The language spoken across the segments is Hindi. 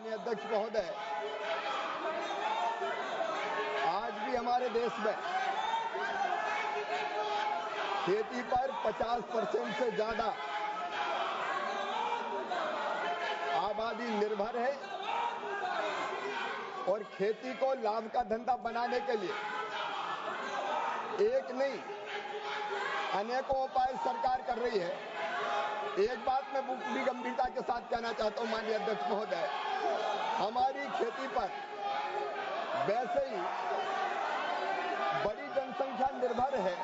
माननीय अध्यक्ष महोदय, आज भी हमारे देश में खेती पर 50% से ज्यादा आबादी निर्भर है और खेती को लाभ का धंधा बनाने के लिए एक नहीं अनेकों उपाय सरकार कर रही है। एक बात मैं पूरी गंभीरता के साथ कहना चाहता हूं माननीय अध्यक्ष महोदय, हमारी खेती पर वैसे ही बड़ी जनसंख्या निर्भर है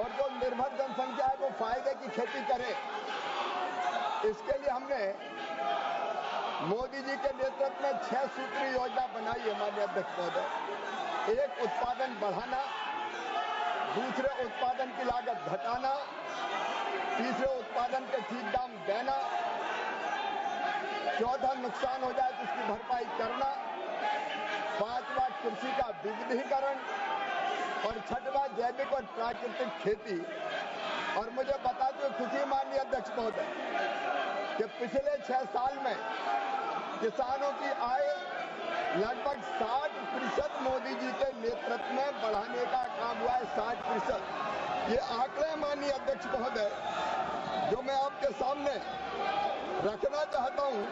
और जो निर्भर जनसंख्या है वो फायदे की खेती करे। इसके लिए हमने मोदी जी के नेतृत्व में 6 सूत्री योजना बनाई है माननीय अध्यक्ष महोदय। एक, उत्पादन बढ़ाना, दूसरे, उत्पादन की लागत घटाना, तीसरे, उत्पादन के ठीक दाम देना, चौथा, नुकसान हो जाए तो उसकी भरपाई करना, पांचवा, कृषि का विविधीकरण और छठवां, जैविक और प्राकृतिक खेती। और मुझे बताते हुए खुशी माननीय अध्यक्ष महोदय कि पिछले 6 साल में किसानों की आय लगभग 60% मोदी जी के नेतृत्व में बढ़ाने का काम हुआ है। 60%। ये आंकड़े माननीय अध्यक्ष महोदय जो मैं आपके सामने रखना चाहता हूं,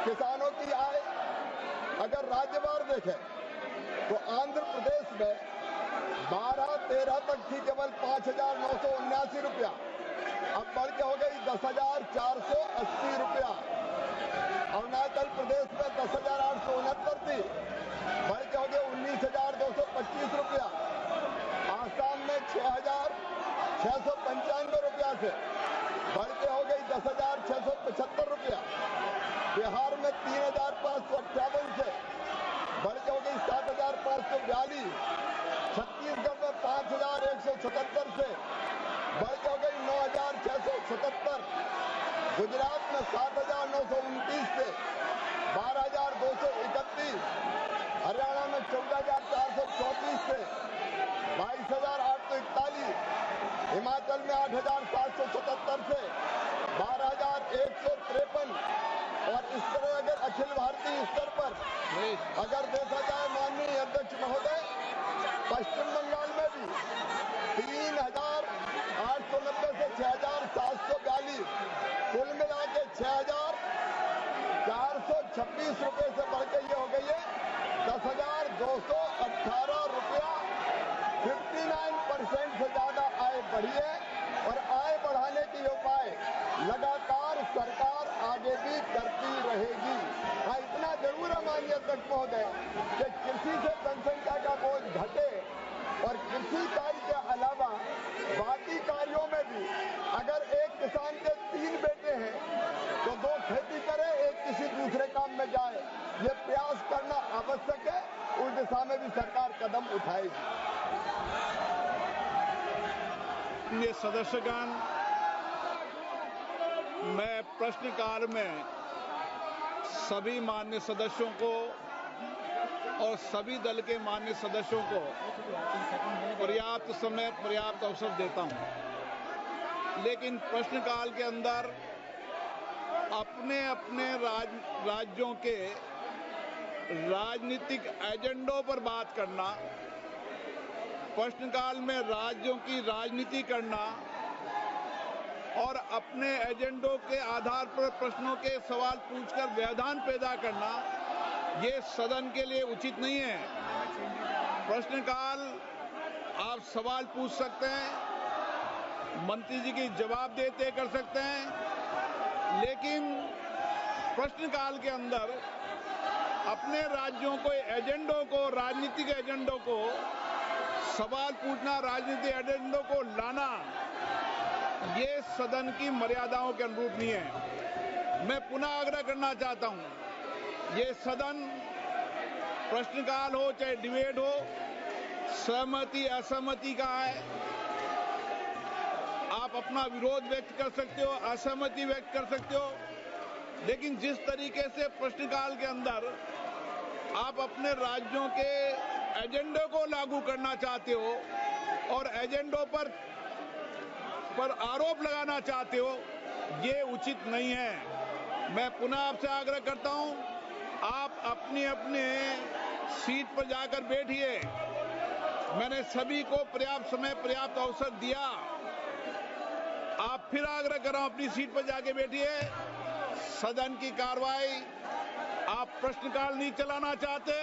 किसानों की आय अगर राज्यवार देखें तो आंध्र प्रदेश में 12-13 तक थी केवल 5,979 रुपया, अब बढ़ के हो गई 10,480 रुपया। अरुणाचल प्रदेश में 10,869 थी, बढ़ के हो गई 19,225 रुपया। आसाम में 6,695 रुपया से बढ़ के हो गई 10,675 रुपया। बिहार में 3,558 से बढ़ के हो गई 7,542। छत्तीसगढ़ में 5,177 से बढ़ के हो गई 9,677। गुजरात में 7,929 से 12,231। हरियाणा में 14,434 से 22,841। हिमाचल में 8,777 से 12,153। और इस तरह अगर अखिल भारतीय स्तर पर अगर देखा जाए माननीय अध्यक्ष महोदय, पश्चिम बंगाल में भी 3,890 से 6,742, कुल मिला के 6,426 रुपए से बढ़ के ये हो गई है 10,218 रुपया। 59% से ज्यादा आय बढ़ी है और आय बढ़ाने के उपाय लगातार सरकार आगे भी करती रहेगी। हाँ, इतना जरूर है माननीय अध्यक्ष महोदय कि कृषि से जनसंख्या का बोझ घटे और कृषि कार्य के अलावा बाकी कार्यों में भी अगर एक किसान के 3 बेटे हैं तो 2 खेती करे, एक किसी दूसरे काम में जाए। ये प्रयास करना आवश्यक है, उस दिशा में भी सरकार कदम उठाएगी। ये सदस्यगण, मैं प्रश्नकाल में सभी मान्य सदस्यों को और सभी दल के मान्य सदस्यों को पर्याप्त समय, पर्याप्त अवसर देता हूं, लेकिन प्रश्नकाल के अंदर अपने अपने राज्यों के राजनीतिक एजेंडों पर बात करना, प्रश्नकाल में राज्यों की राजनीति करना और अपने एजेंडों के आधार पर प्रश्नों के सवाल पूछकर व्यवधान पैदा करना, ये सदन के लिए उचित नहीं है। प्रश्नकाल आप सवाल पूछ सकते हैं, मंत्री जी की जवाब देते कर सकते हैं, लेकिन प्रश्नकाल के अंदर अपने राज्यों को एजेंडों को, राजनीतिक एजेंडों को सवाल पूछना, राजनीतिक एजेंडों को लाना, ये सदन की मर्यादाओं के अनुरूप नहीं है। मैं पुनः आग्रह करना चाहता हूं, ये सदन प्रश्नकाल हो चाहे डिबेट हो, सहमति असहमति का है। आप अपना विरोध व्यक्त कर सकते हो, असहमति व्यक्त कर सकते हो, लेकिन जिस तरीके से प्रश्नकाल के अंदर आप अपने राज्यों के एजेंडे को लागू करना चाहते हो और एजेंडों पर आरोप लगाना चाहते हो, ये उचित नहीं है। मैं पुनः आपसे आग्रह करता हूं, आप अपनी अपने सीट पर जाकर बैठिए। मैंने सभी को पर्याप्त समय, पर्याप्त अवसर दिया। आप फिर आग्रह कर रहा हूं, अपनी सीट पर जाके बैठिए। सदन की कार्रवाई, आप प्रश्नकाल नहीं चलाना चाहते,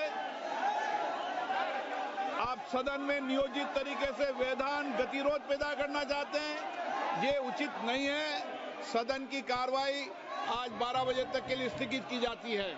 आप सदन में नियोजित तरीके से व्यवधान, गतिरोध पैदा करना चाहते हैं, ये उचित नहीं है। सदन की कार्रवाई आज 12 बजे तक के लिए स्थगित की जाती है।